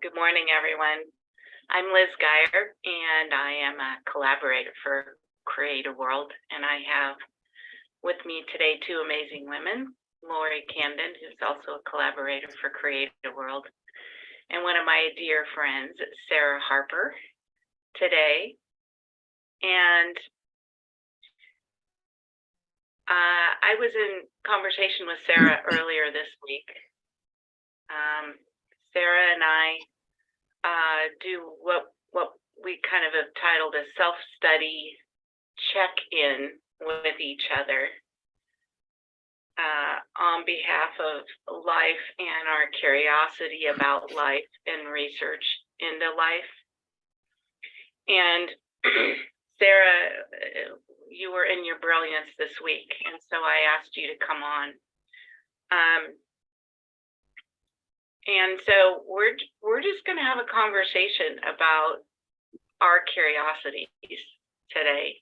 Good morning, everyone. I'm Liz Geyer, and I am a collaborator for Create a World. And I have with me today two amazing women, Lori Camden, who's also a collaborator for Create a World, and one of my dear friends, Sarah Harper, today. And I was in conversation with Sarah earlier this week. Sarah and I do what we kind of have titled a self-study check-in with each other on behalf of life and our curiosity about life and research into life. And Sarah, you were in your brilliance this week, and so I asked you to come on. And so we're just going to have a conversation about our curiosities today.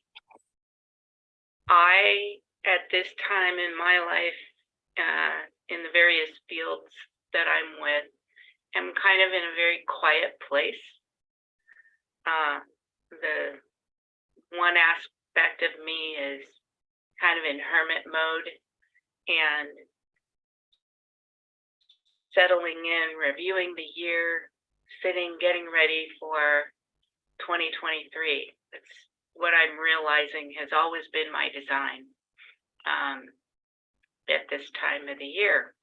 I, at this time in my life, in the various fields that I'm with, am kind of in a very quiet place. The one aspect of me is kind of in hermit mode and settling in, reviewing the year, getting ready for 2023. It's what I'm realizing has always been my design at this time of the year.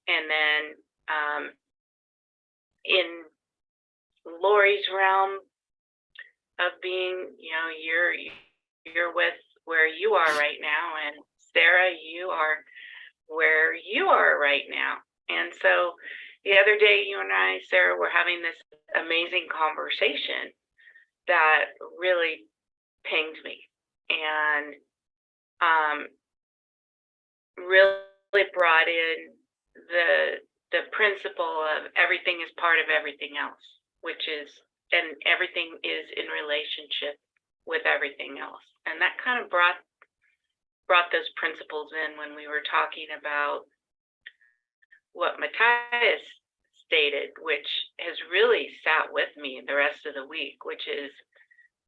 And then in Lori's realm of being, you're with where you are right now, and Sarah, you are where you are right now. And so the other day, you and I, Sarah, were having this amazing conversation that really pinged me and really brought in the principle of everything is part of everything else, and everything is in relationship with everything else. And that kind of brought those principles in when we were talking about what Matthias stated, which has really sat with me the rest of the week, which is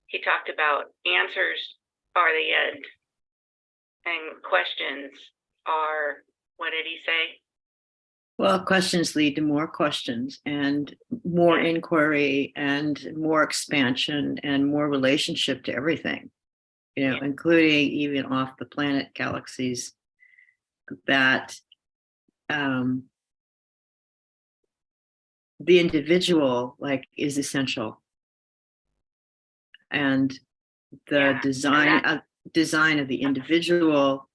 he talked about answers are the end and questions are, what did he say? Well, questions lead to more questions and more inquiry and more expansion and more relationship to everything, including even off the planet galaxies that the individual is essential, and the design of the individual.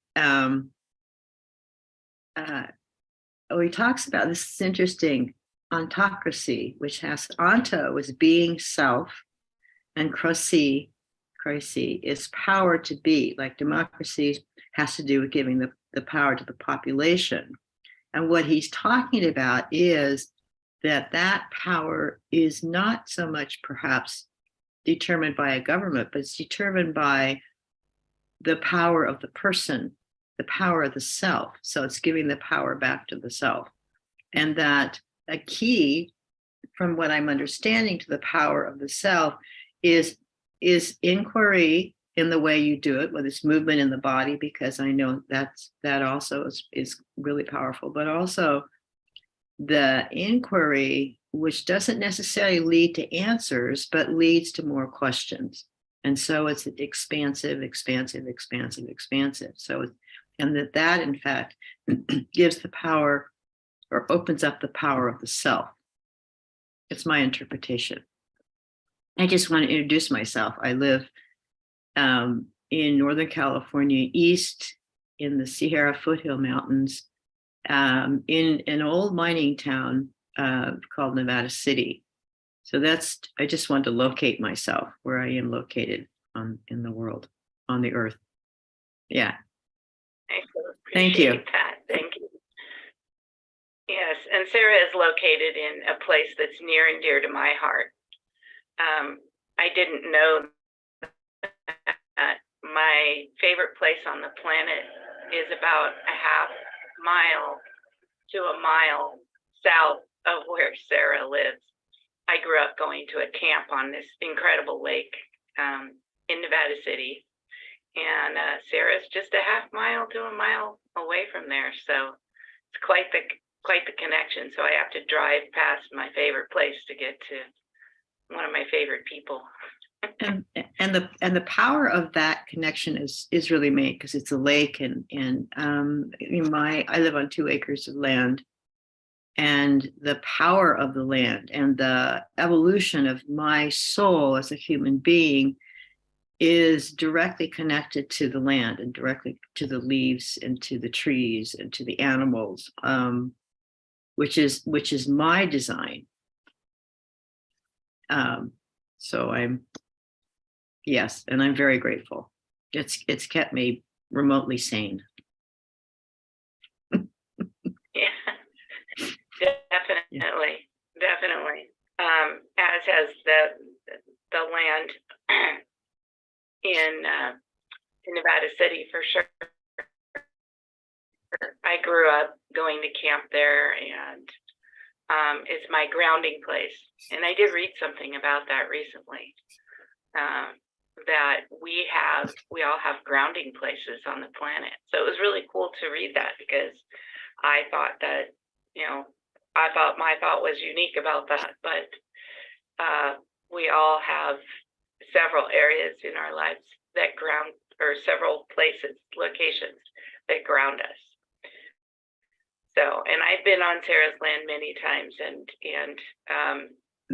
He talks about this is interesting ontocracy, which has onto is being self, and krasi is power to be. Like democracy has to do with giving the power to the population. And what he's talking about is that power is not so much perhaps determined by a government, but it's determined by the power of the person, the power of the self. So it's giving the power back to the self. And that a key, from what I'm understanding, to the power of the self is inquiry in the way you do it, whether it's movement in the body, because I know that also is really powerful, but also the inquiry, which doesn't necessarily lead to answers, but leads to more questions. And so it's expansive. So, and that in fact gives the power or opens up the power of the self. It's my interpretation. I just want to introduce myself. I live in Northern California, east in the Sierra Foothill Mountains, in an old mining town called Nevada City. So I just want to locate myself where I am located in the world, on the earth. Yeah. Thank you. Thank you. Yes, and Sarah is located in a place that's near and dear to my heart. I didn't know that my favorite place on the planet is about a half mile to a mile south of where Sarah lives. I grew up going to a camp on this incredible lake in Nevada City, and Sarah's just a half mile to a mile away from there. So it's quite the connection. So I have to drive past my favorite place to get to one of my favorite people. And the power of that connection is really made because it's a lake, and I live on 2 acres of land, and the power of the land and the evolution of my soul as a human being is directly connected to the land and directly to the leaves and to the trees and to the animals, which is my design. So yes, and I'm very grateful. It's kept me remotely sane. Yeah, definitely. As has the land in Nevada City for sure. I grew up going to camp there, and it's my grounding place. And I did read something about that recently. That we all have grounding places on the planet. So it was really cool to read that, because I thought that, my thought was unique about that, but we all have several areas in our lives that ground, or several places, locations that ground us. So, and I've been on Sarah's land many times, and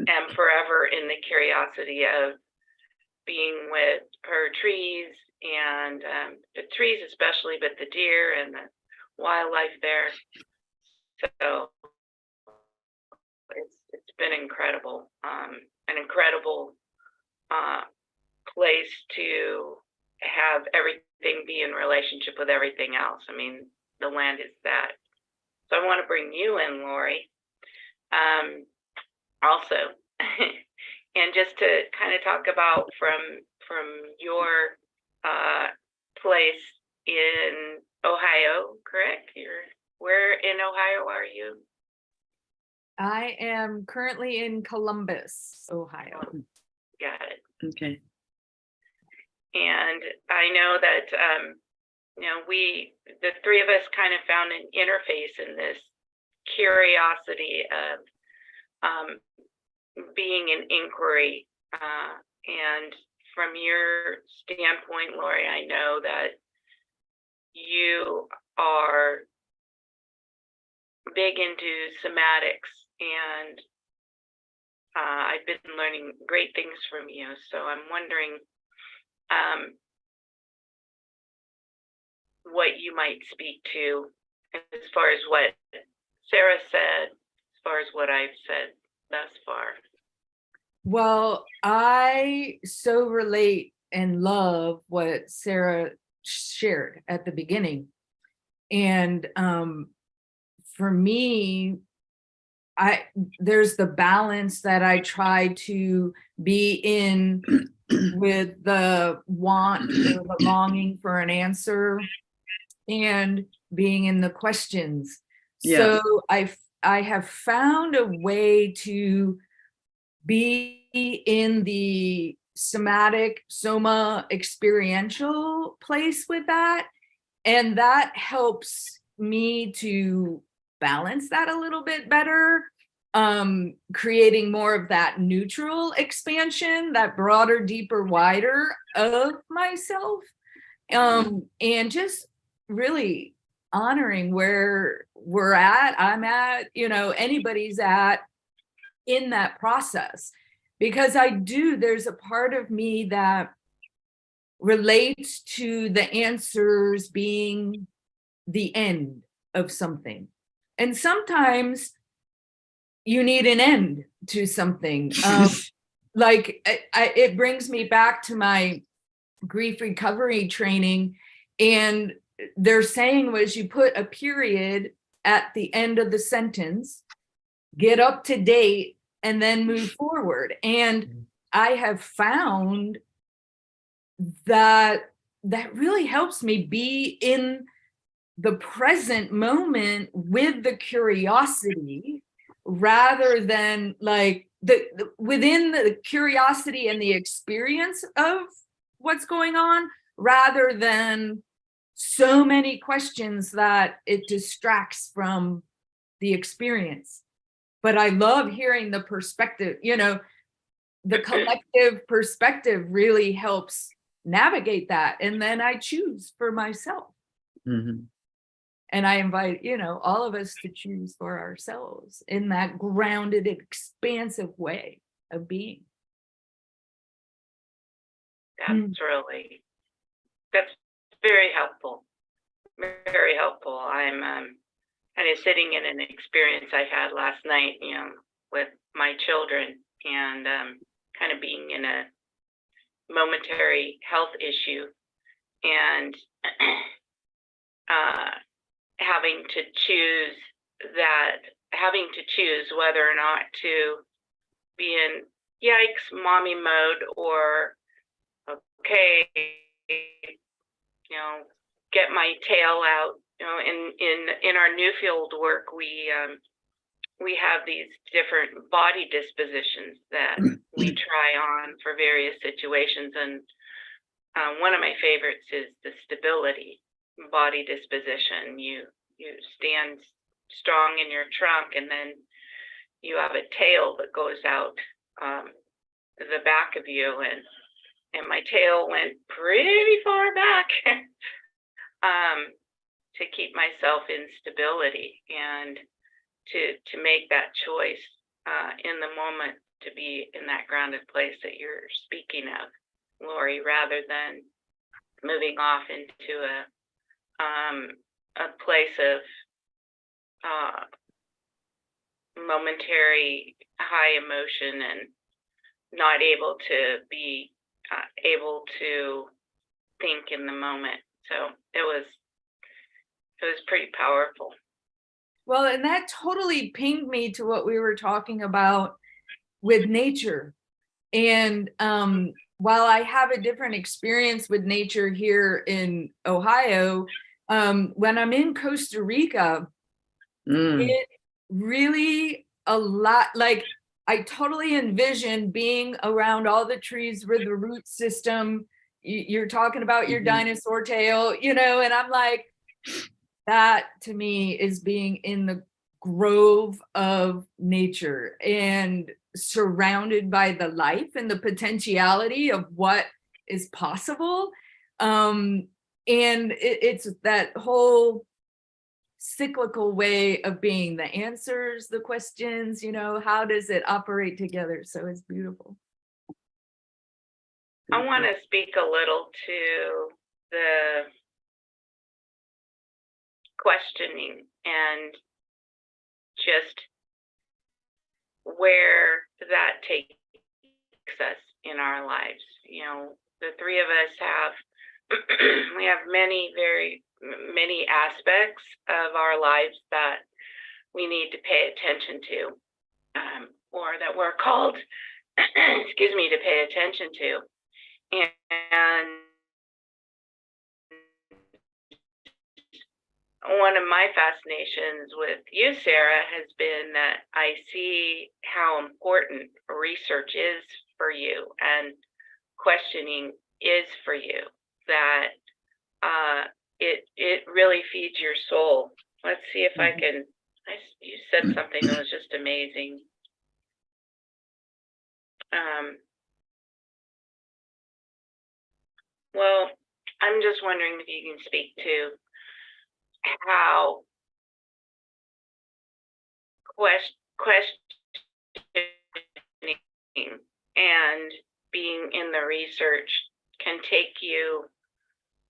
am forever in the curiosity of being with her trees, and the trees especially, but the deer and the wildlife there. So it's been incredible, an incredible place to have everything be in relationship with everything else. I mean, the land is that. So I want to bring you in, Lori, also. And just to kind of talk about from your place in Ohio, correct? Where in Ohio are you? I am currently in Columbus, Ohio. Got it. Okay. And I know that the three of us kind of found an interface in this curiosity of being an inquiry, and from your standpoint, Lori, I know that you are big into somatics, and I've been learning great things from you. So I'm wondering what you might speak to as far as what Sarah said, as far as what I've said thus far. Well, I so relate and love what Sarah shared at the beginning. And for me, there's the balance that I try to be in with the want or the longing for an answer, and being in the questions. Yeah. So I have found a way to be in the soma experiential place with that. And that helps me to balance that a little bit better, creating more of that neutral expansion, that broader, deeper, wider of myself, and just really honoring where I'm at, anybody's at in that process. Because there's a part of me that relates to the answers being the end of something. And sometimes you need an end to something. It brings me back to my grief recovery training, and their saying was, you put a period at the end of the sentence, get up to date, and then move forward. And I have found that really helps me be in the present moment with the curiosity, rather than within the curiosity and the experience of what's going on, rather than so many questions that it distracts from the experience. But I love hearing the perspective, the collective perspective really helps navigate that. And then I choose for myself. Mhm. And I invite, all of us to choose for ourselves in that grounded, expansive way of being. That's very helpful. Very helpful. I'm kind of sitting in an experience I had last night, with my children, and kind of being in a momentary health issue, and having to choose whether or not to be in yikes mommy mode, or okay, get my tail out. In our Newfield work, we have these different body dispositions that we try on for various situations, and one of my favorites is the stability body disposition. You stand strong in your trunk, and then you have a tail that goes out the back of you, and my tail went pretty far back to keep myself in stability, and to make that choice in the moment, to be in that grounded place that you're speaking of, Lori, rather than moving off into a place of momentary high emotion, and not able to be able to think in the moment. So it was pretty powerful. Well, and that totally pinged me to what we were talking about with nature. And while I have a different experience with nature here in Ohio, when I'm in Costa Rica, it really like I totally envision being around all the trees with the root system. You're talking about your dinosaur tail, and I'm like, that to me is being in the grove of nature and surrounded by the life and the potentiality of what is possible. And it's that whole cyclical way of being, the answers, the questions, how does it operate together? So it's beautiful. I want to speak a little to the questioning and just where that takes us in our lives. The three of us we have very many aspects of our lives that we need to pay attention to, or that we're called, to pay attention to. And one of my fascinations with you, Sarah, has been that I see how important research is for you, and questioning is for you, that it really feeds your soul. Let's see if I can, you said something that was just amazing. Well, I'm just wondering if you can speak to how questioning and being in the research can take you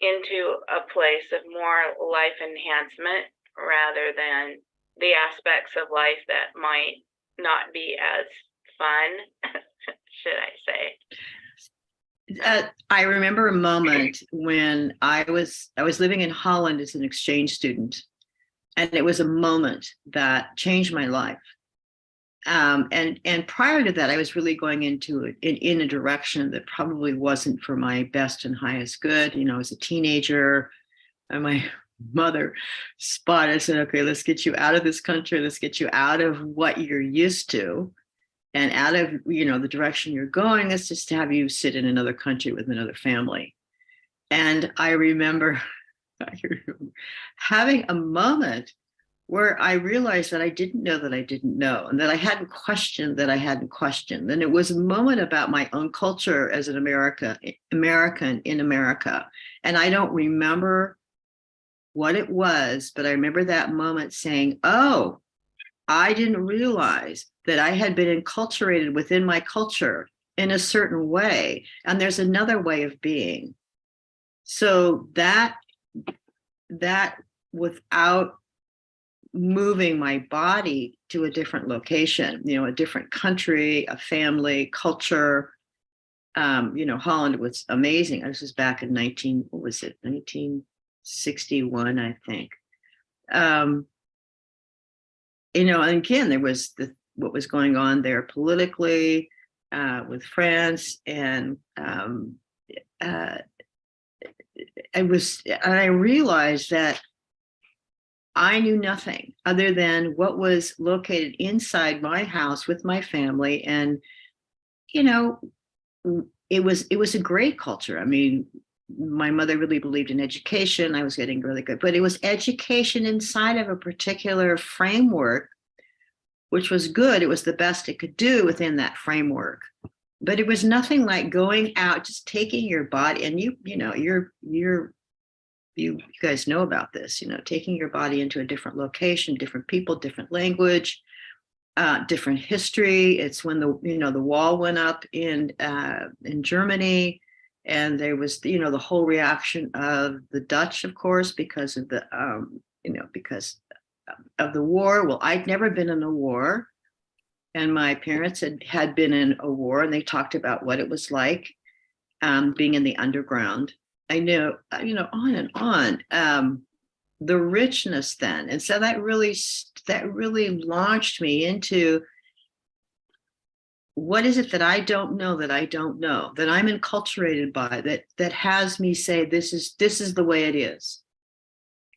into a place of more life enhancement, rather than the aspects of life that might not be as fun, should I say. I remember a moment when I was living in Holland as an exchange student, and it was a moment that changed my life. And prior to that, I was really going into it in a direction that probably wasn't for my best and highest good. As a teenager, and my mother spotted, said, "Okay, let's get you out of this country. Let's get you out of what you're used to, And out of, the direction you're going is just to have you sit in another country with another family. And I remember having a moment where I realized that I didn't know that I didn't know, and that I hadn't questioned that I hadn't questioned. And it was a moment about my own culture as an American in America. And I don't remember what it was, but I remember that moment saying, oh, I didn't realize that I had been enculturated within my culture in a certain way. And there's another way of being. So that without moving my body to a different location, a different country, a family, culture. Holland was amazing. This was back in 1961, I think. And again, there was what was going on there politically with France, and I realized that I knew nothing other than what was located inside my house with my family. And, it was a great culture. I mean, my mother really believed in education. I was getting really good, but it was education inside of a particular framework, which was good. It was the best it could do within that framework. But it was nothing like going out, just taking your body, and you guys know about this, taking your body into a different location, different people, different language, different history. It's when the wall went up in Germany, and there was the whole reaction of the Dutch, of course, because of because of the war. Well, I'd never been in a war, and my parents had been in a war, and they talked about what it was like being in the underground. I know, on and on. The richness then, and so that really launched me into what is it that I don't know, that I'm enculturated by, that has me say this is the way it is,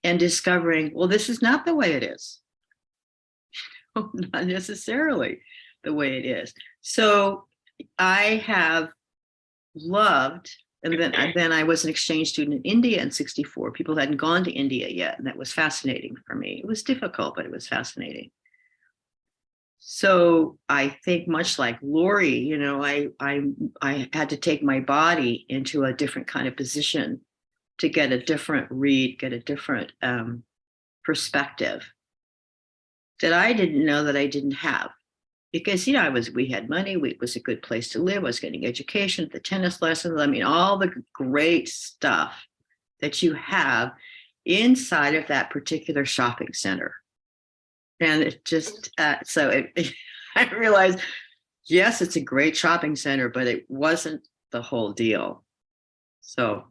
and discovering, well, this is not the way it is. Not necessarily the way it is. So I have loved. And then I was an exchange student in India in '64. People hadn't gone to India yet, and that was fascinating for me. It was difficult, but it was fascinating. So I think, much like Lori, I had to take my body into a different kind of position to get a different read, get a different perspective that I didn't know that I didn't have. Because, we had money, it was a good place to live, I was getting education, the tennis lessons, I mean, all the great stuff that you have inside of that particular shopping center. And it just, I realized, yes, it's a great shopping center, but it wasn't the whole deal. So,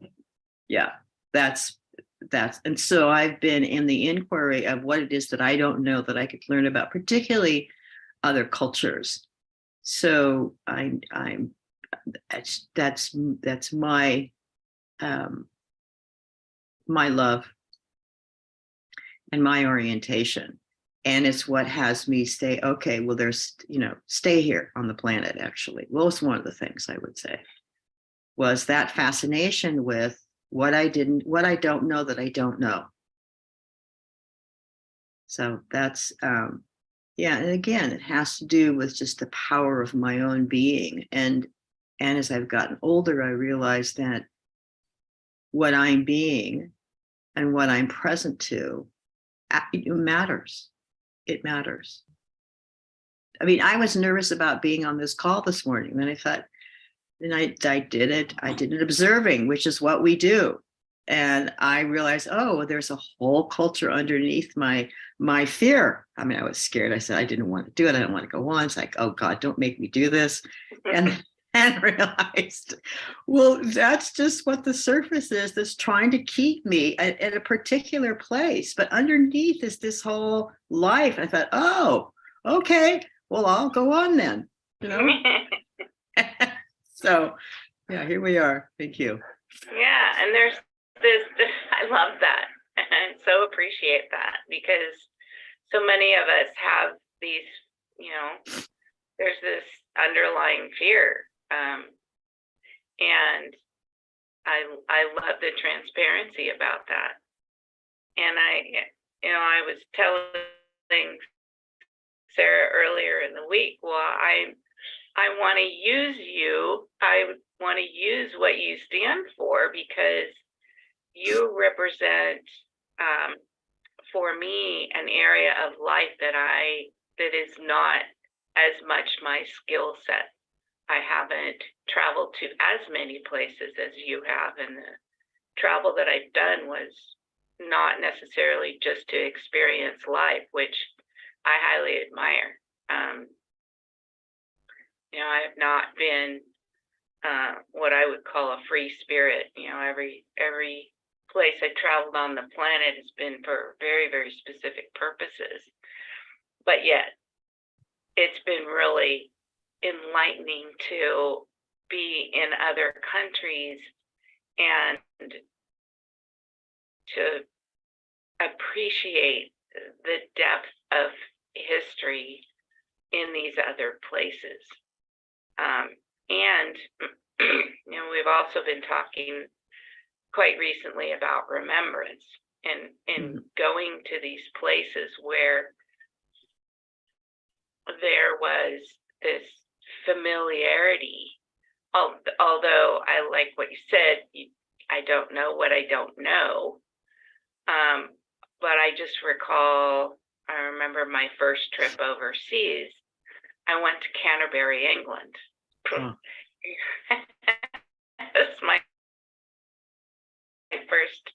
yeah, and so I've been in the inquiry of what it is that I don't know that I could learn about, particularly other cultures. So that's my my love and my orientation. And it's what has me say, okay, well, there's, stay here on the planet, actually. Well, it's one of the things I would say was that fascination with what I don't know that I don't know. So that's, yeah, and again, it has to do with just the power of my own being. And as I've gotten older, I realize that what I'm being and what I'm present to, it matters. It matters. I mean, I was nervous about being on this call this morning. Then I thought, and I did it. I did it observing, which is what we do. And I realized, oh, there's a whole culture underneath my fear. I mean, I was scared. I said, I didn't want to do it. I don't want to go on. It's like, oh God, don't make me do this. And realized, well, that's just what the surface is, that's trying to keep me at a particular place. But underneath is this whole life. I thought, oh, okay, well, I'll go on then, So, yeah, here we are. Thank you. Yeah, and there's this, I love that, and so appreciate that, because so many of us have these, there's this underlying fear. And I love the transparency about that. And I was telling Sarah earlier in the week, well, I want to use you. I want to use what you stand for, because you represent, for me, an area of life that is not as much my skill set. I haven't traveled to as many places as you have, and the travel that I've done was not necessarily just to experience life, which I highly admire. I have not been what I would call a free spirit. Every place I traveled on the planet has been for very, very specific purposes. But yet, it's been really enlightening to be in other countries and to appreciate the depth of history in these other places. And we've also been talking quite recently about remembrance and going to these places where there was this familiarity. Although I like what you said, I don't know what I don't know. But I just recall, I remember my first trip overseas. I went to Canterbury, England. Oh. That's my first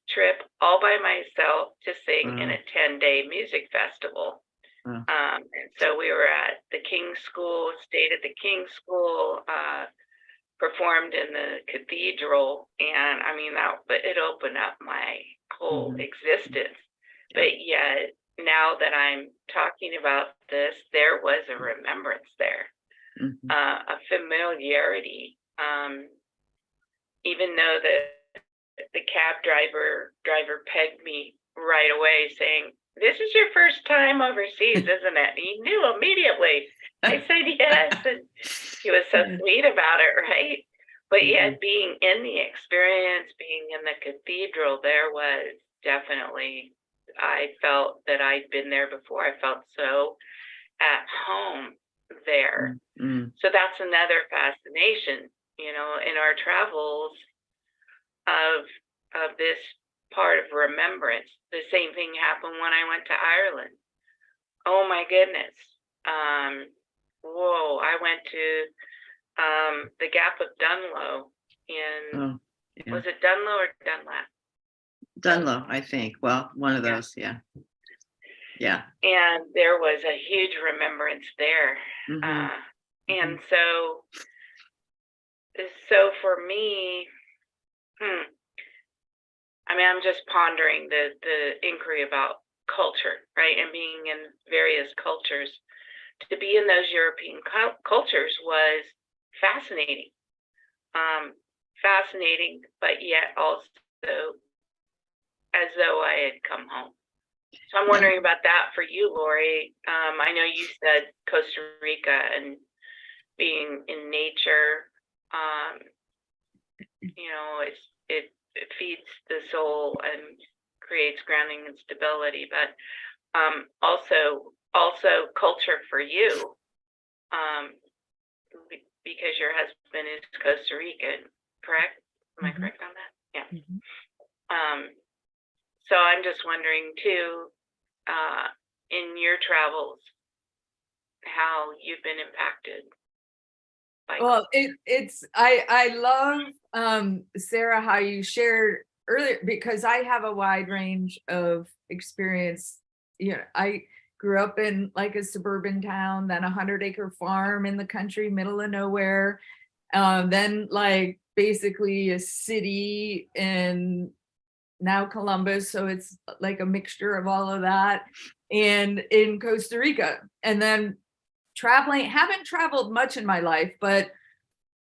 trip all by myself to sing in a 10-day music festival. And so we were at the King's School, stayed at the King's School, performed in the cathedral, and I mean, it opened up my whole existence. But yet, now that I'm talking about this, there was a remembrance there, a familiarity. Even though the cab driver pegged me right away, saying, "This is your first time overseas, isn't it?" He knew immediately. I said yes, and he was so sweet about it, right? But yet, being in the experience, being in the cathedral, there was definitely, I felt that I'd been there before. I felt so at home there. So that's another fascination, in our travels of this part of remembrance. The same thing happened when I went to Ireland. Oh my goodness. I went to the Gap of Dunlow in, was it Dunlow or Dunlap? Dunlow, I think. Well, one of those, yeah. And there was a huge remembrance there. And so for me, I'm just pondering the inquiry about culture, right? And being in various cultures. To be in those European cultures was fascinating. Fascinating, but yet also as though I had come home. So I'm wondering about that for you, Lori. I know you said Costa Rica and being in nature, it feeds the soul and creates grounding and stability, but also culture for you, because your husband is Costa Rican, correct? Am I correct on that? Yeah. So I'm just wondering too, in your travels, how you've been impacted by Well, I love, Sarah, how you shared earlier, because I have a wide range of experience. I grew up in like a suburban town, then a 100-acre farm in the country, middle of nowhere. Then like basically a city in now Columbus. So it's like a mixture of all of that, and in Costa Rica. And then haven't traveled much in my life, but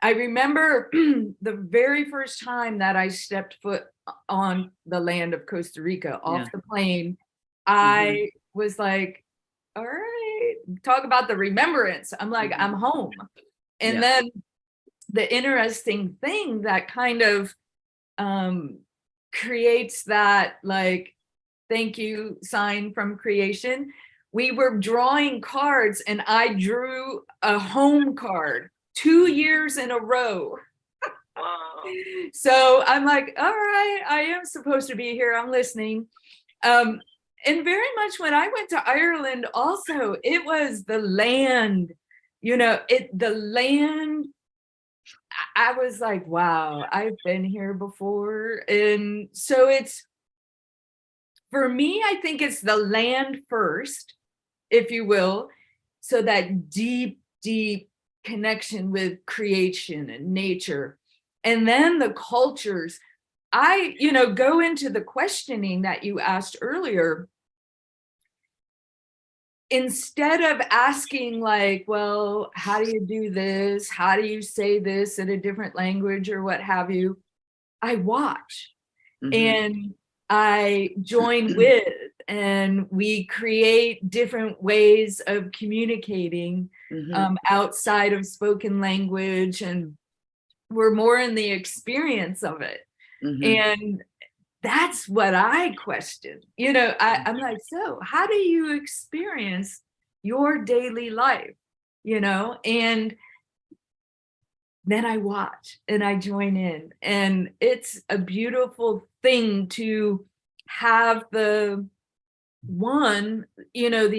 I remember the very first time that I stepped foot on the land of Costa Rica off the plane, I was like, all right, talk about the remembrance. I'm like, I'm home. And Yeah. then the interesting thing that kind of creates that like thank you sign from creation. We were drawing cards and I drew a home card 2 years in a row. Wow. So I'm like, all right, I am supposed to be here. I'm listening. And very much when I went to Ireland also, it was the land, the land. I was like, wow, I've been here before. And so it's, for me, I think it's the land first, if you will. So that deep, deep connection with creation and nature. And then the cultures. I, go into the questioning that you asked earlier. Instead of asking like, well, how do you do this? How do you say this in a different language or what have you? I watch and I join with, and we create different ways of communicating outside of spoken language. And we're more in the experience of it. And that's what I question. I'm like, so how do you experience your daily life? And then I watch and I join in. And it's a beautiful thing to have the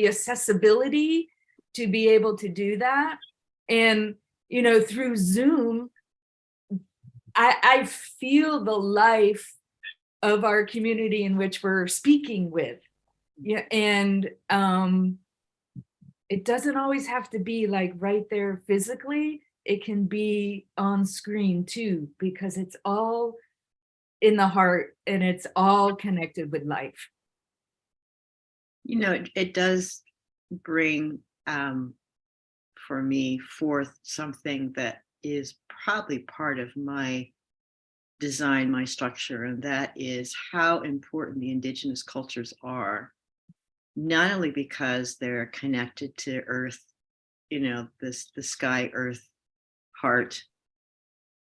accessibility to be able to do that. And, through Zoom, I feel the life of our community in which we're speaking with. Yeah. And it doesn't always have to be like right there physically. It can be on screen too, because it's all in the heart and it's all connected with life. It does bring for me forth something that is probably part of my design, my structure, and that is how important the indigenous cultures are, not only because they're connected to earth, the sky, earth, heart,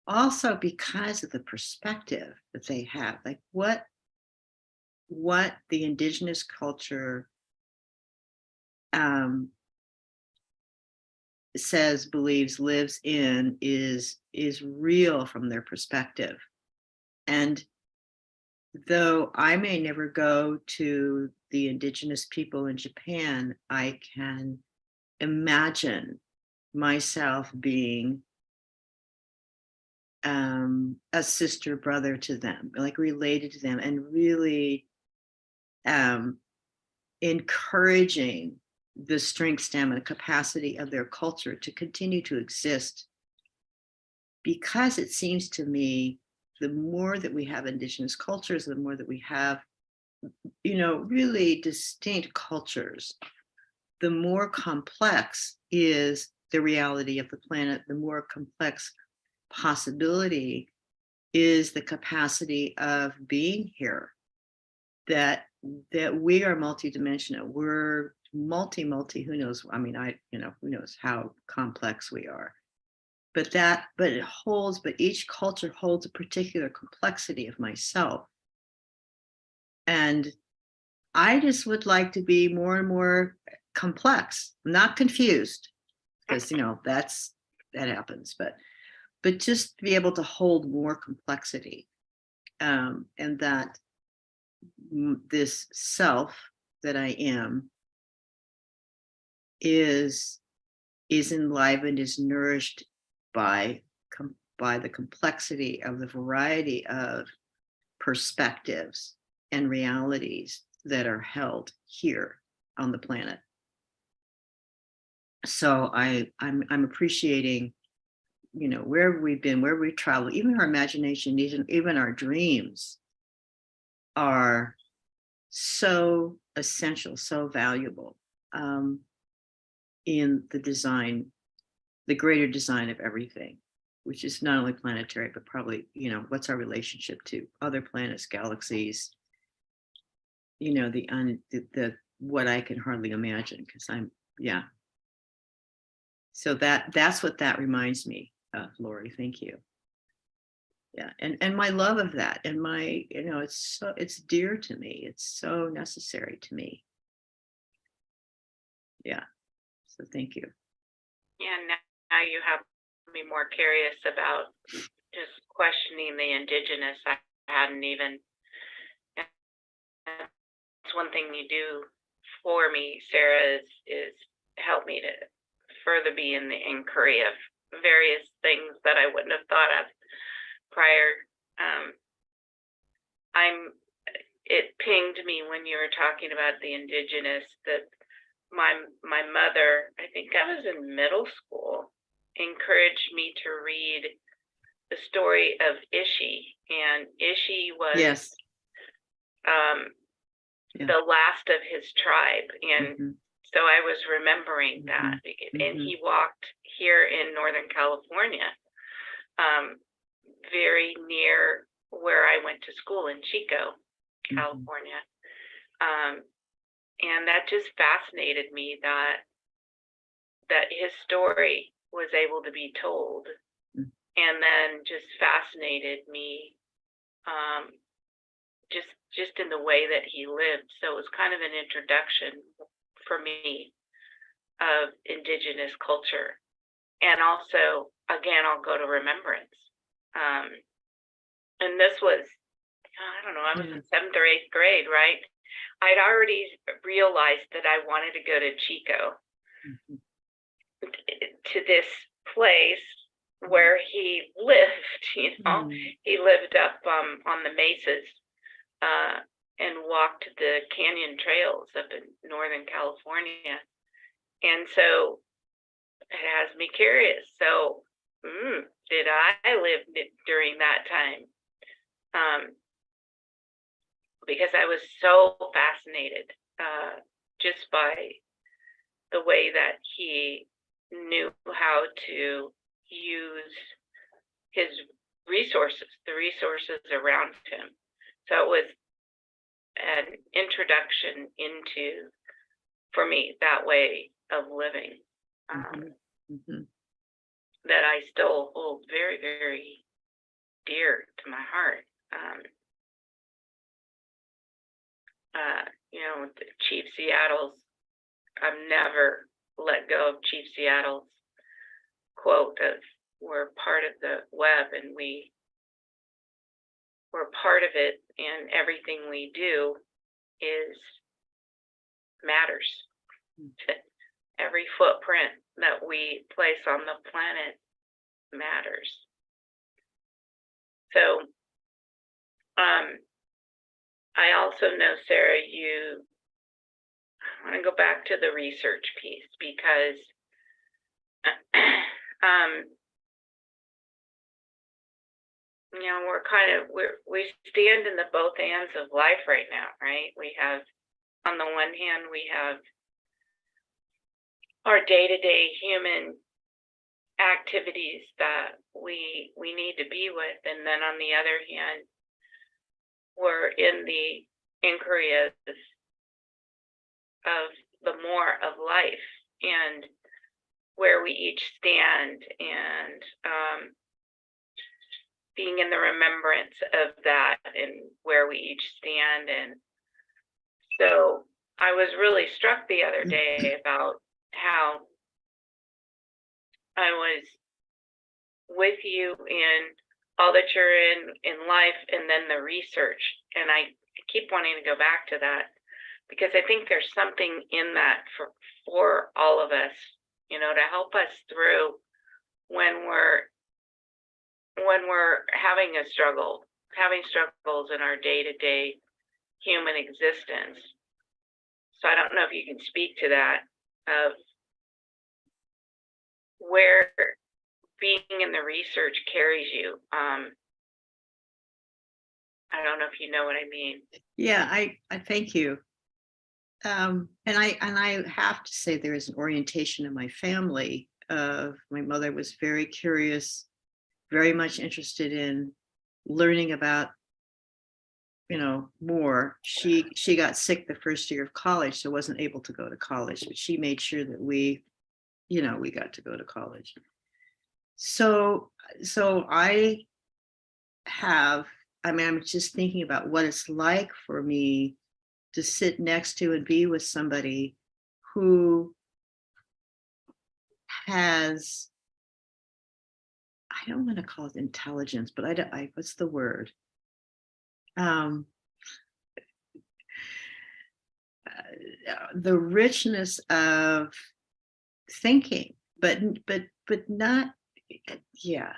also because of the perspective that they have, like what the indigenous culture says, believes, lives in is real from their perspective. And though I may never go to the indigenous people in Japan, I can imagine myself being a sister, brother to them, like related to them, and really encouraging the strength, stamina, capacity of their culture to continue to exist. Because it seems to me, the more that we have indigenous cultures, the more that we have, really distinct cultures, the more complex is the reality of the planet, the more complex possibility is the capacity of being here, that we are multidimensional, we're multi, who knows, who knows how complex we are. But each culture holds a particular complexity of myself. And I just would like to be more and more complex, not confused, because, that happens, but just be able to hold more complexity. And that this self that I am is enlivened, is nourished by the complexity of the variety of perspectives and realities that are held here on the planet. So I'm appreciating, wherever we've been, where we've traveled, even our imagination, even our dreams are so essential, so valuable in the design, the greater design of everything, which is not only planetary, but probably, what's our relationship to other planets, galaxies, the what I can hardly imagine, because So that's what that reminds me of, Lori. Thank you. Yeah, and my love of that, and my, it's dear to me. It's so necessary to me. Yeah. So thank you. Yeah, now you have me more curious about just questioning the indigenous. I hadn't even. That's one thing you do for me, Sarah, is help me to further be in the inquiry of various things that I wouldn't have thought of prior. It pinged me when you were talking about the indigenous that my mother, I think I was in middle school, encouraged me to read the story of Ishi, and Ishi was Yes. Yeah. the last of his tribe, and Mhm. so I was remembering that, and he walked here in Northern California, very near where I went to school in Chico, California. And that just fascinated me that his story was able to be told, and then just fascinated me, just in the way that he lived. So it was kind of an introduction for me of indigenous culture, and also, again, I'll go to remembrance. And this was, I don't know, I was in 7th or 8th grade, right? I'd already realized that I wanted to go to Chico, to this place where he lived. He lived up on the mesas, and walked the canyon trails up in Northern California. And so it has me curious. So did I live during that time? Because I was so fascinated just by the way that he knew how to use his resources, the resources around him. So it was an introduction into, for me, that way of living, that I still hold very, very dear to my heart. Chief Seattle's, I've never let go of Chief Seattle's quote of, we're part of the web, and we're part of it, and everything we do matters. Every footprint that we place on the planet matters. So I also know, Sarah, I want to go back to the research piece, because we stand in the both ends of life right now, right? We have, on the one hand, we have our day-to-day human activities that we need to be with, and then on the other hand, we're in the inquiry of the more of life, and where we each stand, and being in the remembrance of that, and where we each stand. And so I was really struck the other day about how I was with you in all that you're in life, and then the research. And I keep wanting to go back to that, because I think there's something in that for all of us, to help us through when we're having struggles in our day-to-day human existence. So I don't know if you can speak to that, of where being in the research carries you. I don't know if you know what I mean. Yeah, I thank you. And I have to say, there is an orientation in my family of, my mother was very curious, very much interested in learning about, more. She got sick the first year of college, so wasn't able to go to college, but she made sure that we we got to go to college. So I have, I'm just thinking about what it's like for me to sit next to and be with somebody who has, I don't want to call it intelligence, but what's the word? The richness of thinking, but not, yeah.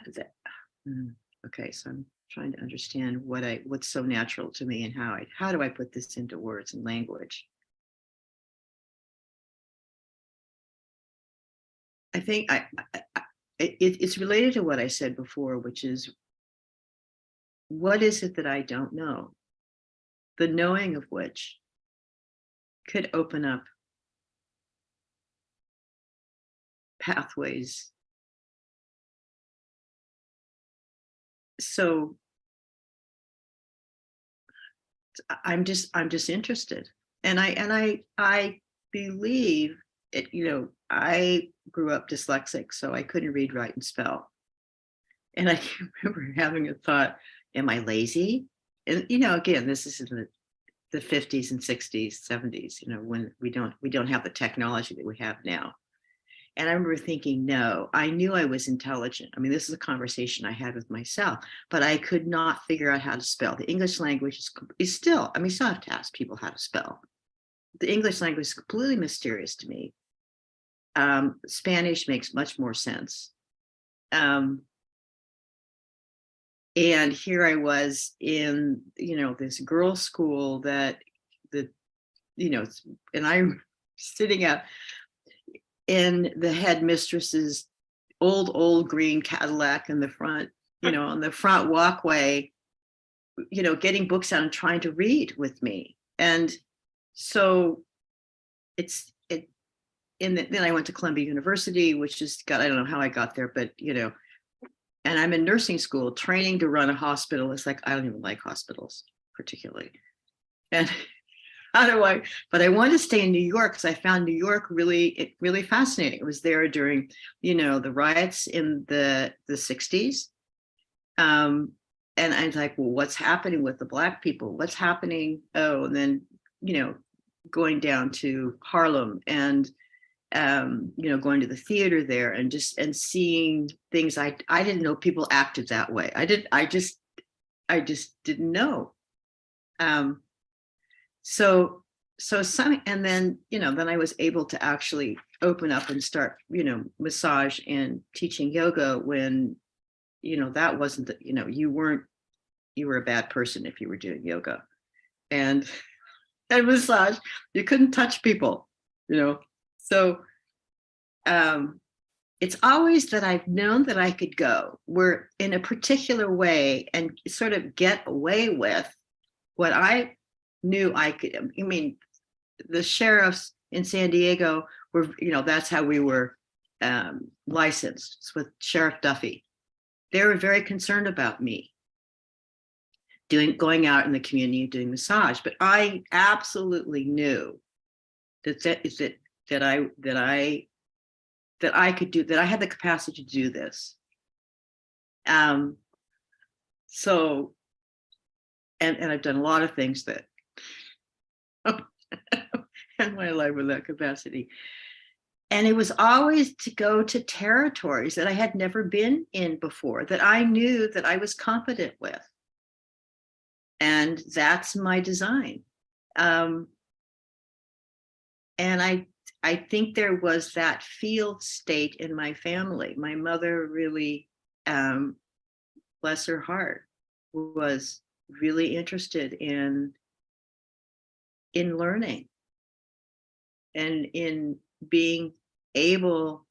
Okay, so I'm trying to understand what's so natural to me and how do I put this into words and language. I think it's related to what I said before, which is, what is it that I don't know? The knowing of which could open up pathways. So I'm just interested, and I believe it. I grew up dyslexic, so I couldn't read, write, and spell. And I remember having a thought: Am I lazy? And again, this is in the 50s and 60s, 70s. When we don't have the technology that we have now. And I remember thinking, no, I knew I was intelligent. I mean, this is a conversation I had with myself, but I could not figure out how to spell. The English language is still, I mean, you still have to ask people how to spell. The English language is completely mysterious to me. Spanish makes much more sense. And here I was in, this girls' school and I'm sitting out in the headmistress's old green Cadillac in the front, on the front walkway, getting books out and trying to read with me. And so then I went to Columbia University, which is, God, I don't know how I got there, but, and I'm in nursing school training to run a hospital. It's like, I don't even like hospitals particularly. And but I wanted to stay in New York because I found New York really fascinating. It was there during, the riots in the 60s. And I was like, well, what's happening with the Black people? What's happening? Oh, and then, going down to Harlem and, going to the theater there and seeing things I didn't know people acted that way. I just didn't know. So some, and then, then I was able to actually open up and start, massage and teaching yoga when, that wasn't, you were a bad person if you were doing yoga and massage, you couldn't touch people, So, it's always that I've known that I could go where in a particular way and sort of get away with what I knew I could. I mean, the sheriffs in San Diego were, that's how we were licensed with Sheriff Duffy. They were very concerned about me going out in the community doing massage, but I absolutely knew that I could do that. I had the capacity to do this. So, and I've done a lot of things that in my life with that capacity. And it was always to go to territories that I had never been in before, that I knew that I was competent with. And that's my design. And I think there was that field state in my family. My mother really, bless her heart, was really interested in learning and in being able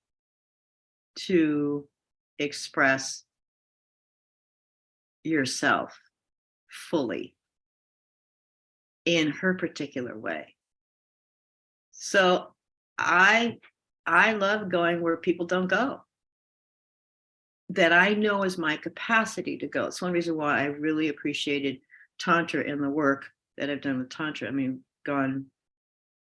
to express yourself fully in her particular way. So I love going where people don't go, that I know is my capacity to go. It's one reason why I really appreciated Tantra and the work that I've done with Tantra. I mean, gone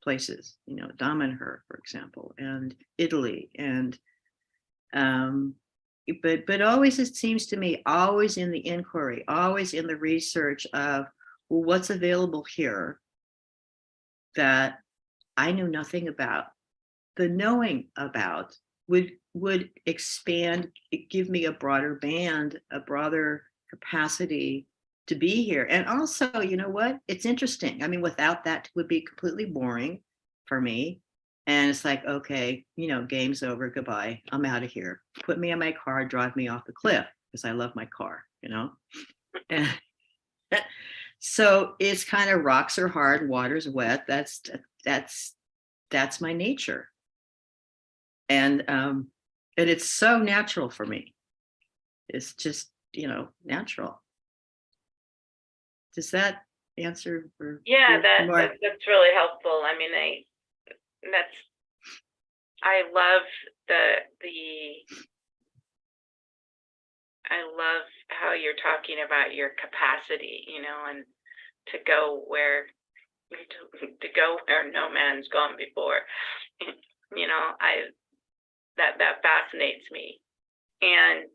places, Damanhur, for example, and Italy, and but always, it seems to me, always in the inquiry, always in the research of, well, what's available here that I knew nothing about. The knowing about would expand, give me a broader band, a broader capacity to be here. And also, you know what? It's interesting. I mean, without that, it would be completely boring for me. And it's like, okay, game's over. Goodbye. I'm out of here. Put me in my car, drive me off the cliff, because I love my car, And so it's kind of, rocks are hard, water's wet. That's my nature. And it's so natural for me. It's just, natural. Does that answer? Yeah, that's really helpful. I mean, I love I love how you're talking about your capacity, and to go where no man's gone before. That fascinates me. And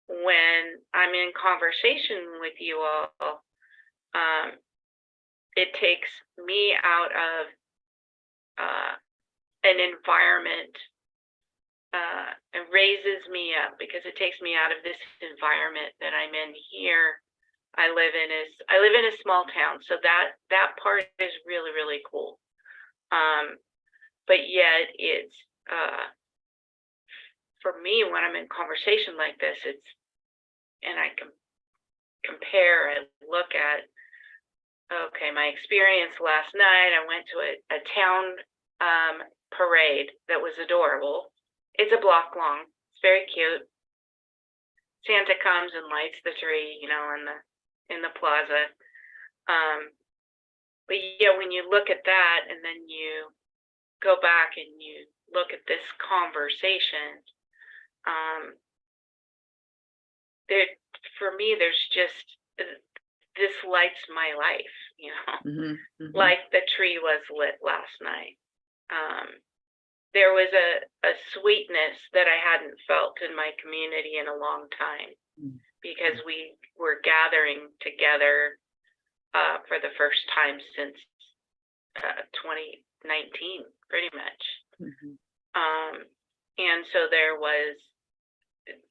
when I'm in conversation with you all, it takes me out of an environment, and raises me up, because it takes me out of this environment that I'm in here. I live in a small town, so that part is really, really cool. But yet it's, for me, when I'm in conversation like this, and I can compare and look at, okay, my experience last night, I went to a town parade that was adorable. It's a block long. It's very cute. Santa comes and lights the tree, in the plaza. But yeah, when you look at that, and then you go back and you look at this conversation, for me, there's just, this lights my life, Mm-hmm, mm-hmm. like the tree was lit last night. There was a sweetness that I hadn't felt in my community in a long time, because we were gathering together for the first time since 2019, pretty much. Mm-hmm. And so there was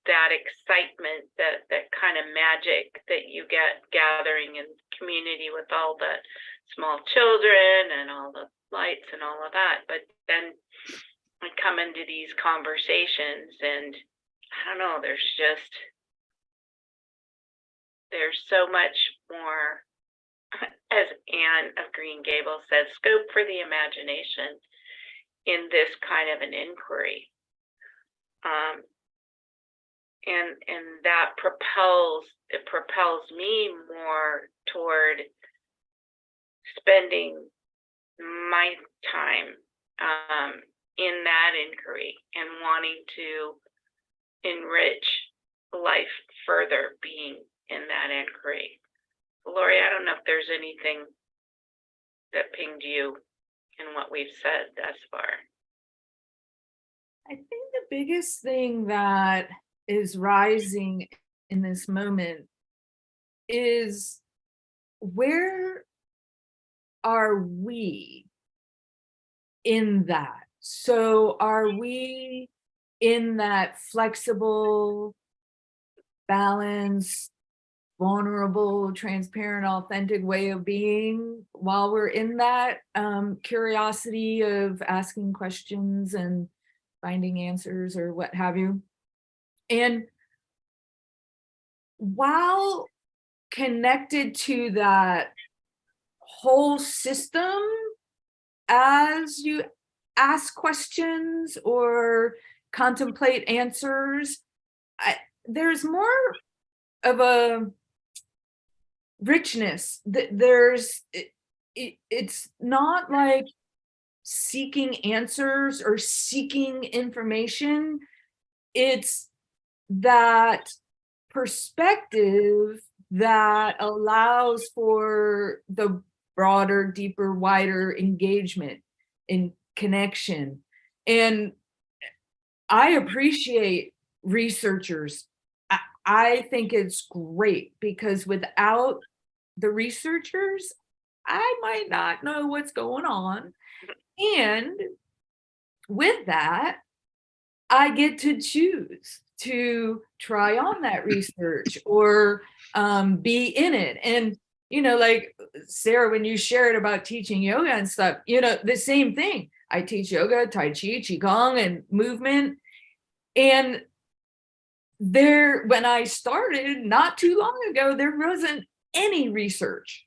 that excitement, that kind of magic that you get gathering in community with all the small children and all the lights and all of that. But then I come into these conversations, and I don't know, there's so much more, as Anne of Green Gables says, scope for the imagination in this kind of an inquiry. And that propels me more toward spending my time in that inquiry, and wanting to enrich life further being in that inquiry. Lori, I don't know if there's anything that pinged you in what we've said thus far. I think the biggest thing that is rising in this moment is, where are we in that? So are we in that flexible, balanced, vulnerable, transparent, authentic way of being while we're in that curiosity of asking questions and finding answers or what have you? And while connected to that whole system, as you ask questions or contemplate answers, there's more of a richness. It's not like seeking answers or seeking information. It's that perspective that allows for the broader, deeper, wider engagement in connection. And I appreciate researchers. I think it's great, because without the researchers, I might not know what's going on. And with that, I get to choose to try on that research or be in it. And, like Sarah, when you shared about teaching yoga and stuff, the same thing. I teach yoga, Tai Chi, Qigong, and movement. And when I started not too long ago, there wasn't any research.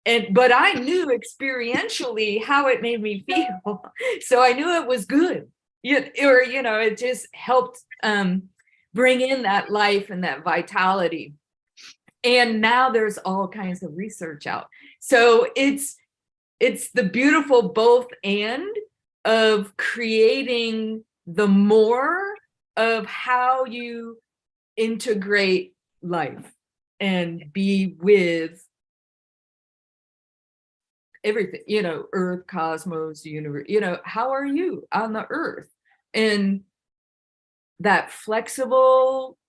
But I knew experientially how it made me feel. So I knew it was good. It just helped bring in that life and that vitality. And now there's all kinds of research out. So it's the beautiful both and of creating the more of how you integrate life and be with everything, earth, cosmos, universe, how are you on the earth? And that flexible,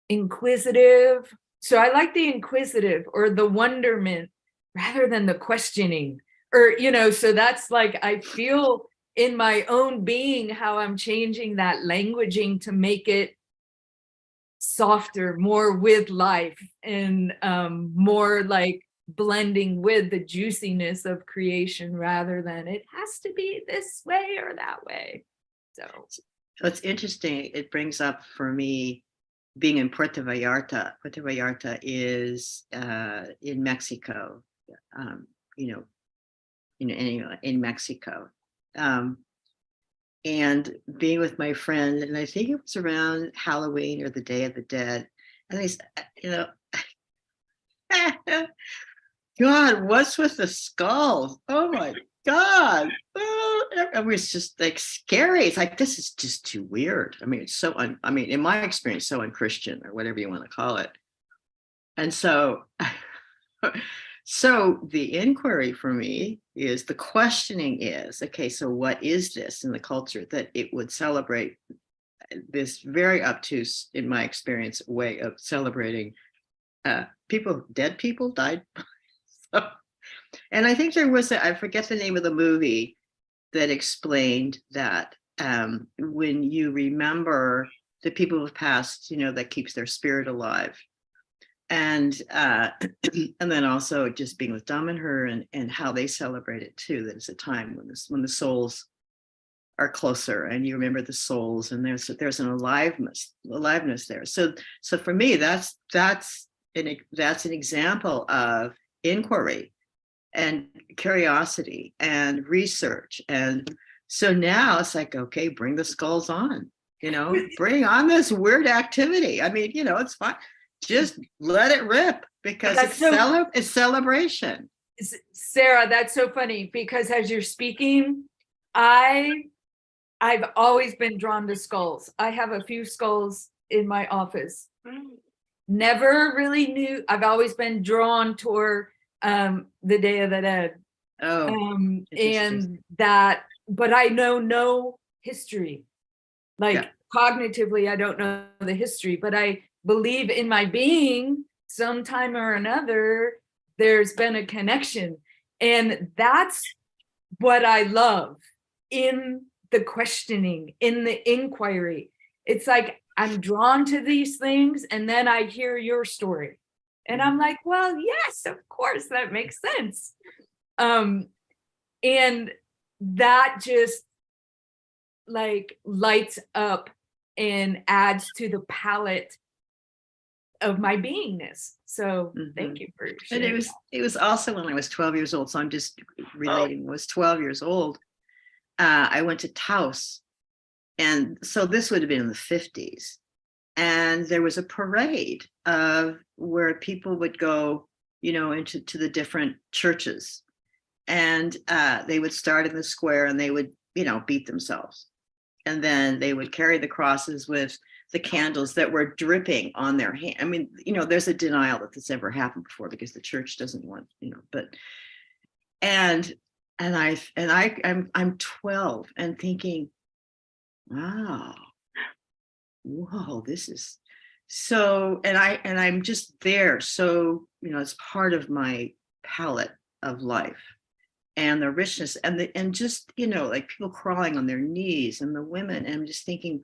inquisitive. So I like the inquisitive or the wonderment rather than the questioning, or, so that's like, I feel in my own being how I'm changing that languaging to make it softer, more with life, and more like blending with the juiciness of creation rather than it has to be this way or that way. So it's interesting. It brings up for me being in Puerto Vallarta. Puerto Vallarta is in Mexico, in Mexico. And being with my friend, and I think it was around Halloween or the Day of the Dead. And I said, God, what's with the skulls? Oh my God. It was just like scary. It's like, this is just too weird. I mean, it's so, in my experience, so unchristian or whatever you want to call it. And so, so the inquiry for me is, the questioning is, okay, so what is this in the culture that it would celebrate this very obtuse, in my experience, way of celebrating dead people died. So, and I think there was, I forget the name of the movie that explained that when you remember the people who've passed, that keeps their spirit alive. And and then also just being with Dom and her, and how they celebrate it too. That it's a time when the souls are closer, and you remember the souls, and there's an aliveness there. So for me, that's an example of inquiry and curiosity and research. And so now it's like, okay, bring the skulls on, bring on this weird activity. I mean, it's fine. Just let it rip, because it's celebration. Sarah, that's so funny, because as you're speaking, I've always been drawn to skulls. I have a few skulls in my office. Never really knew. I've always been drawn toward the Day of the Dead. And that, but I know no history. Like cognitively, I don't know the history, but I believe in my being, sometime or another, there's been a connection. And that's what I love in the questioning, in the inquiry. It's like I'm drawn to these things, and then I hear your story. And I'm like, well, yes, of course, that makes sense. And that just like lights up and adds to the palette of my beingness. So thank you for sharing. And it was also when I was 12 years old. So I'm just relating. I was 12 years old. I went to Taos, and so this would have been in the 50s. And there was a parade of where people would go, into the different churches, and they would start in the square, and they would, beat themselves. And then they would carry the crosses with the candles that were dripping on their hand. I mean, there's a denial that this ever happened before because the church doesn't want, but and I'm 12 and thinking, wow, whoa, this is so, and I'm just there. So, it's part of my palette of life and the richness and just, like people crawling on their knees and the women. And I'm just thinking,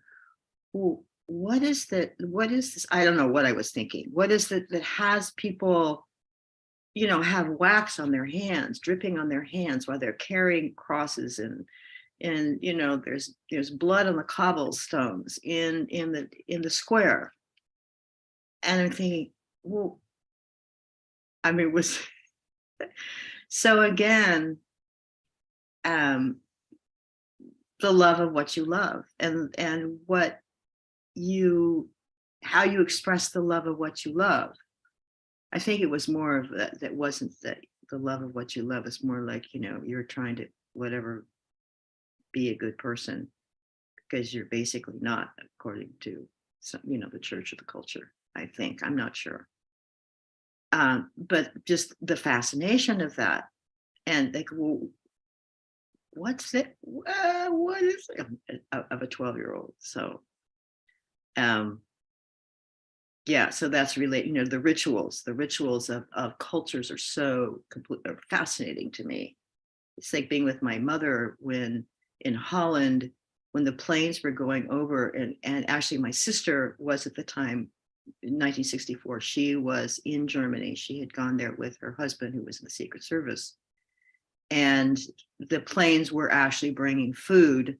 well, what is that? What is this? I don't know what I was thinking. What is it that has people, have wax on their hands, dripping on their hands while they're carrying crosses and there's blood on the cobblestones in the square. And I'm thinking, well, I mean, it was so again, the love of what you love and how you express the love of what you love. I think it was more of that wasn't that the love of what you love. It's more like, you're trying to whatever be a good person because you're basically not, according to some, the church or the culture. I think, I'm not sure. But just the fascination of that, and like, well, what's it? What is it? Of a 12-year-old? So, yeah. So that's really, the rituals of cultures are so are fascinating to me. It's like being with my mother when in Holland, when the planes were going over, and actually my sister was at the time, in 1964, she was in Germany. She had gone there with her husband, who was in the Secret Service. And the planes were actually bringing food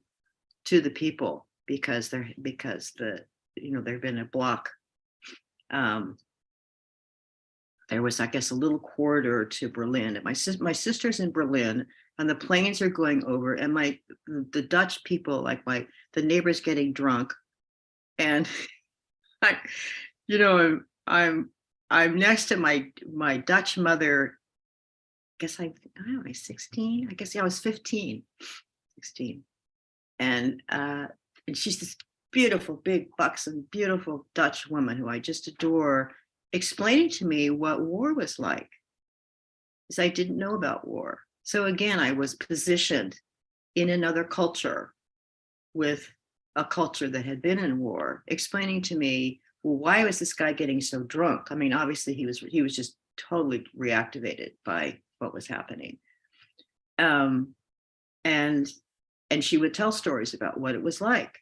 to the people because there'd been a block. There was, I guess, a little corridor to Berlin. And my sister's in Berlin, and the planes are going over, and the Dutch people, like the neighbors, getting drunk, and I'm next to my Dutch mother. I guess I don't know, 16. I guess I was 15, 16, and she's this beautiful, big, buxom, beautiful Dutch woman who I just adore, explaining to me what war was like, because I didn't know about war. So again, I was positioned in another culture with a culture that had been in war, explaining to me, well, why was this guy getting so drunk? I mean, obviously he was just totally reactivated by what was happening. And she would tell stories about what it was like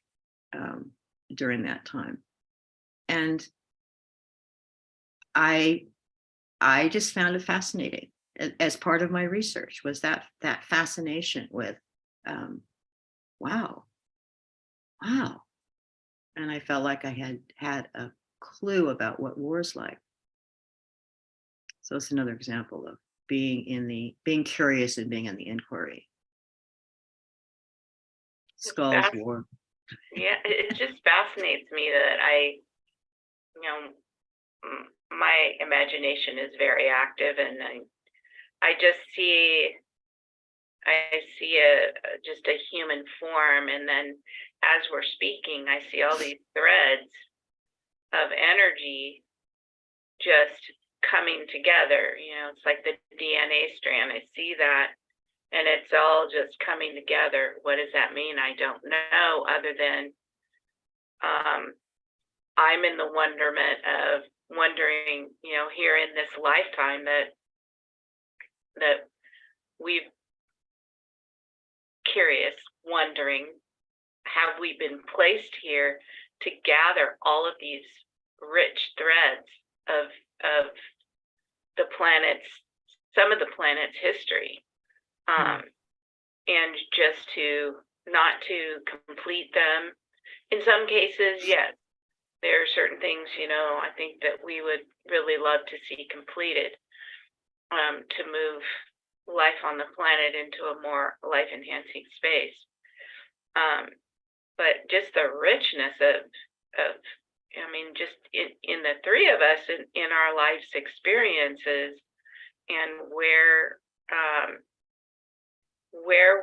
during that time. And I just found it fascinating as part of my research, was that fascination with, wow. And I felt like I had a clue about what war's like. So it's another example of being curious and being in the inquiry. Skulls War. Yeah, it just fascinates me that my imagination is very active, and I see just a human form, and then as we're speaking, I see all these threads of energy just coming together. It's like the DNA strand. I see that, and it's all just coming together. What does that mean? I don't know, other than I'm in the wonderment of wondering, here in this lifetime that we've curious, wondering, have we been placed here to gather all of these rich threads of the planet's, some of the planet's history, and just not to complete them. In some cases, yes, there are certain things, I think that we would really love to see completed, to move life on the planet into a more life-enhancing space. But just the richness of just in the three of us in our life's experiences, and where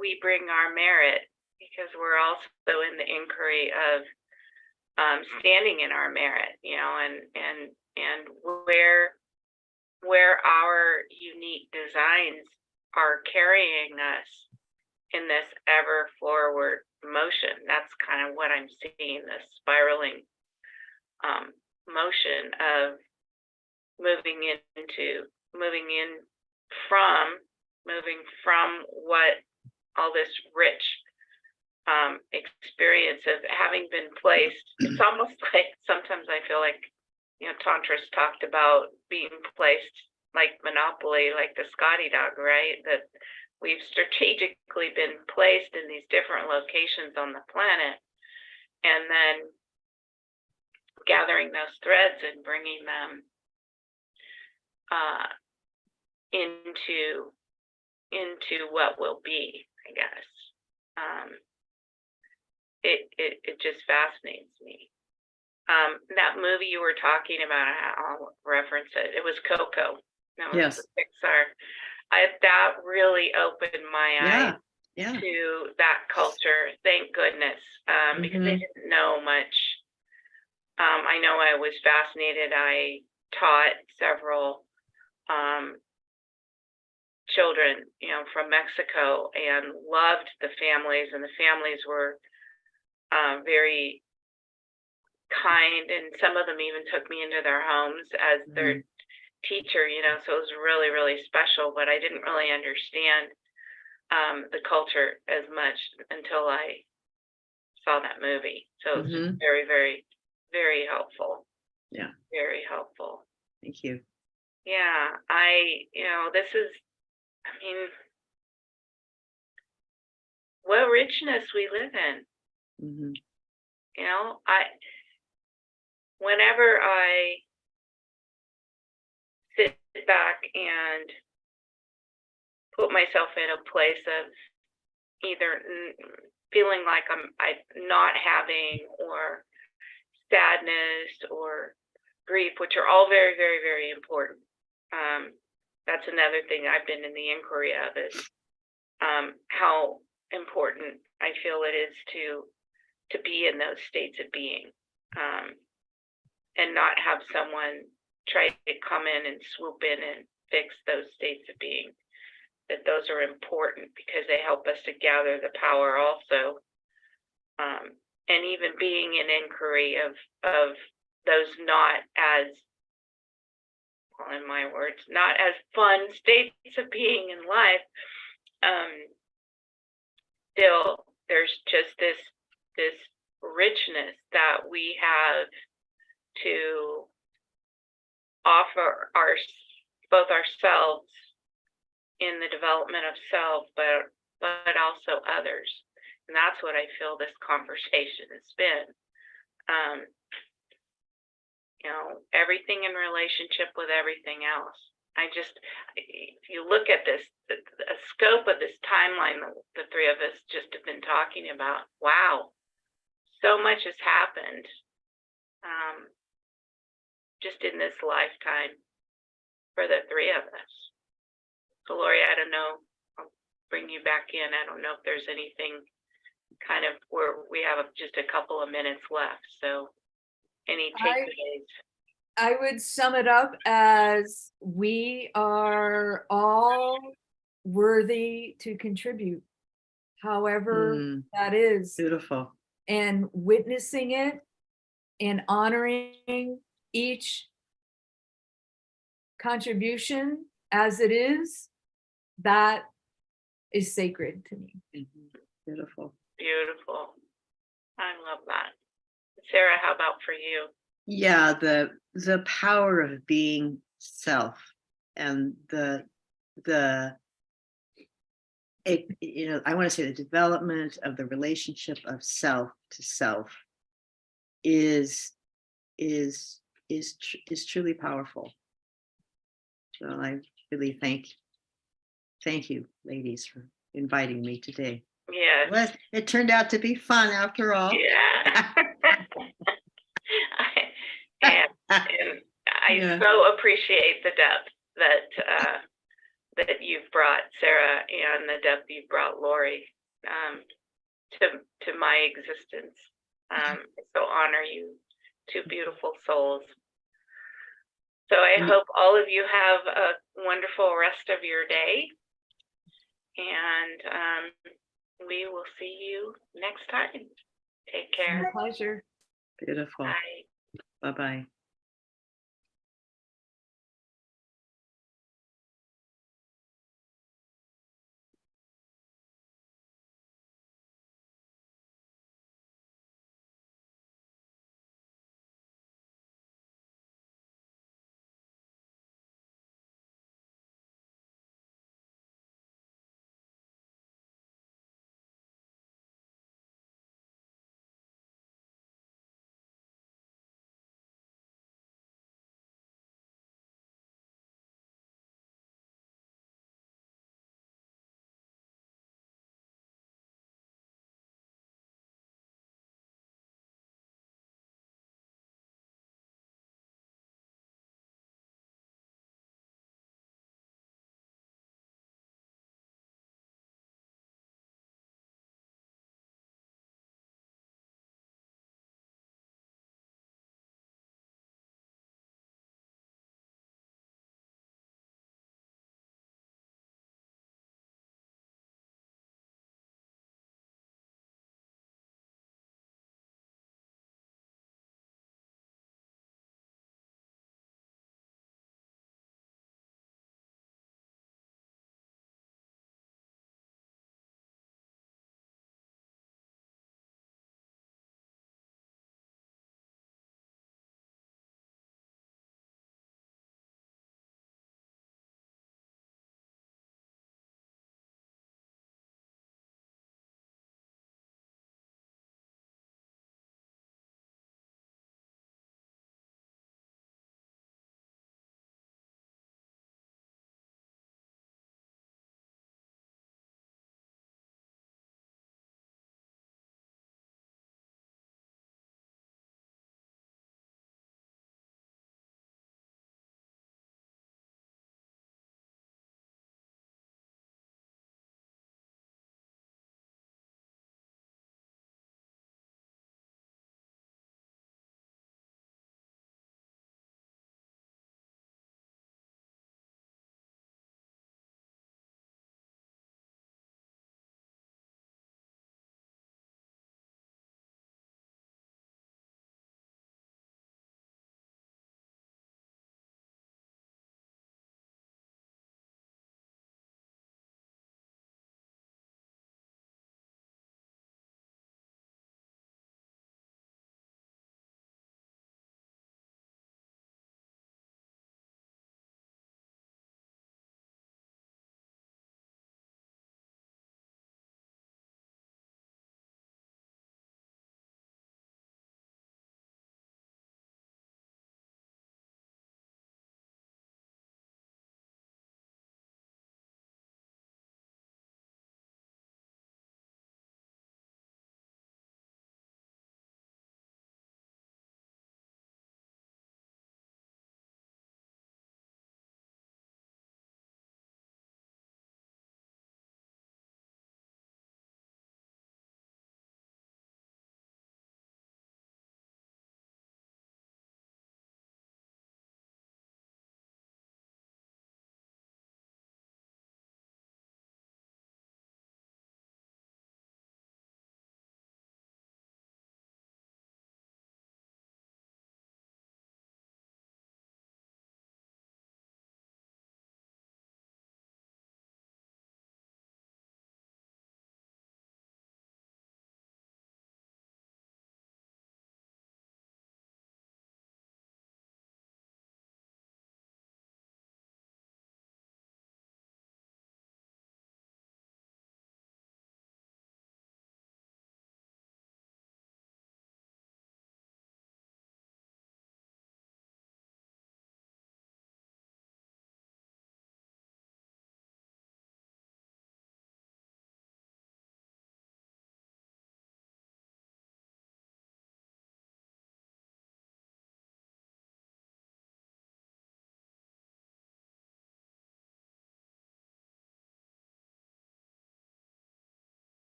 we bring our merit, because we're also in the inquiry of standing in our merit, and where our unique designs are carrying us in this ever forward motion. That's kind of what I'm seeing, this spiraling motion of moving from what all this rich experience of having been placed. It's almost like sometimes I feel like, Tantra's talked about being placed like Monopoly, like the Scotty dog, right? That we've strategically been placed in these different locations on the planet, and then gathering those threads and bringing them into what will be, I guess. It just fascinates me. That movie you were talking about, I'll reference it. It was Coco. That was Yes. the Pixar. That really opened my eyes Yeah. to that culture. Thank goodness, because I didn't know much. I know I was fascinated. I taught several children, from Mexico, and loved the families, and the families were very kind, and some of them even took me into their homes as their teacher, so it was really, really special. But I didn't really understand the culture as much until I saw that movie. So it's just very, very, very helpful. Yeah. Very helpful. Thank you. Yeah, this is, what richness we live in. Whenever I sit back and put myself in a place of either feeling like I'm not having, or sadness or grief, which are all very, very, very important. That's another thing I've been in the inquiry of, is how important I feel it is to be in those states of being, and not have someone try to come in and swoop in and fix those states of being. That those are important because they help us to gather the power also, and even being in inquiry of those not as, well, in my words, not as fun states of being in life. Still, there's just this richness that we have to offer both ourselves in the development of self, but also others. And that's what I feel this conversation has been. Everything in relationship with everything else. If you look at this, the scope of this timeline that the three of us just have been talking about, wow, so much has happened just in this lifetime for the three of us. So Lori, I don't know, I'll bring you back in. I don't know if there's anything kind of where we have just a couple of minutes left. So any takeaways? I would sum it up as we are all worthy to contribute, however that is. Beautiful. And witnessing it and honoring each contribution as it is, that is sacred to me. Beautiful. Beautiful. I love that. Sarah, how about for you? Yeah, the power of being self, and I want to say the development of the relationship of self to self is truly powerful. So I really thank you, ladies, for inviting me today. Yes. Well, it turned out to be fun after all. Yeah. and I so appreciate the depth that you've brought, Sarah, and the depth you've brought, Lori. to my existence. So honor you, two beautiful souls. So I hope all of you have a wonderful rest of your day, and we will see you next time. Take care. My pleasure. Beautiful. Bye. Bye-bye.